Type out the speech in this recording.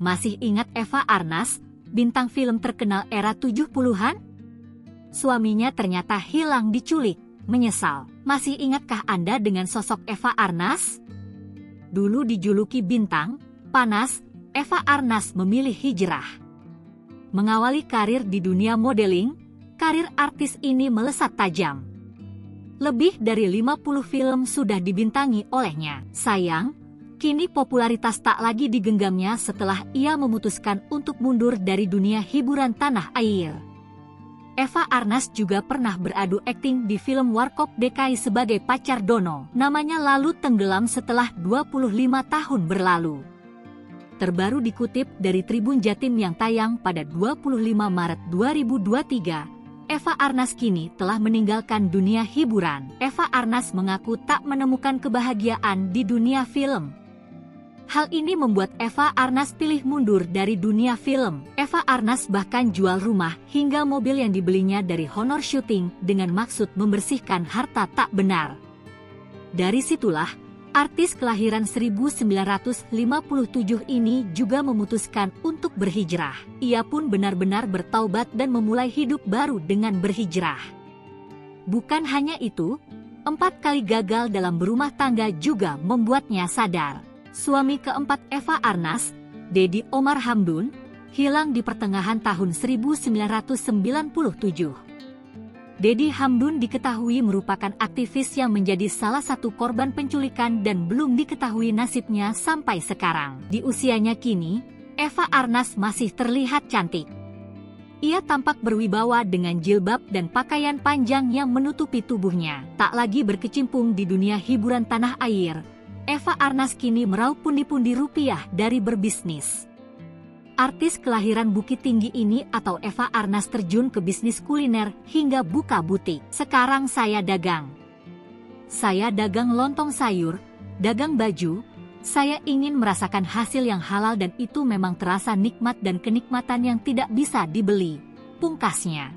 Masih ingat Eva Arnaz, bintang film terkenal era 70-an? Suaminya ternyata hilang diculik, menyesal. Masih ingatkah Anda dengan sosok Eva Arnaz? Dulu dijuluki bintang panas, Eva Arnaz memilih hijrah. Mengawali karir di dunia modeling, karir artis ini melesat tajam. Lebih dari 50 film sudah dibintangi olehnya. Sayang, kini popularitas tak lagi digenggamnya setelah ia memutuskan untuk mundur dari dunia hiburan tanah air. Eva Arnaz juga pernah beradu akting di film Warkop DKI sebagai pacar Dono. Namanya lalu tenggelam setelah 25 tahun berlalu. Terbaru dikutip dari Tribun Jatim yang tayang pada 25 Maret 2023, Eva Arnaz kini telah meninggalkan dunia hiburan. Eva Arnaz mengaku tak menemukan kebahagiaan di dunia film. Hal ini membuat Eva Arnaz pilih mundur dari dunia film. Eva Arnaz bahkan jual rumah hingga mobil yang dibelinya dari honor syuting dengan maksud membersihkan harta tak benar. Dari situlah, artis kelahiran 1957 ini juga memutuskan untuk berhijrah. Ia pun benar-benar bertaubat dan memulai hidup baru dengan berhijrah. Bukan hanya itu, 4 kali gagal dalam berumah tangga juga membuatnya sadar. Suami keempat Eva Arnaz, Deddy Omar Hamdun, hilang di pertengahan tahun 1997. Deddy Hamdun diketahui merupakan aktivis yang menjadi salah satu korban penculikan dan belum diketahui nasibnya sampai sekarang. Di usianya kini, Eva Arnaz masih terlihat cantik. Ia tampak berwibawa dengan jilbab dan pakaian panjang yang menutupi tubuhnya. Tak lagi berkecimpung di dunia hiburan tanah air, Eva Arnaz kini meraup pundi-pundi rupiah dari berbisnis. Artis kelahiran Bukit Tinggi ini atau Eva Arnaz terjun ke bisnis kuliner hingga buka butik. Sekarang saya dagang. Saya dagang lontong sayur, dagang baju. Saya ingin merasakan hasil yang halal dan itu memang terasa nikmat dan kenikmatan yang tidak bisa dibeli, pungkasnya.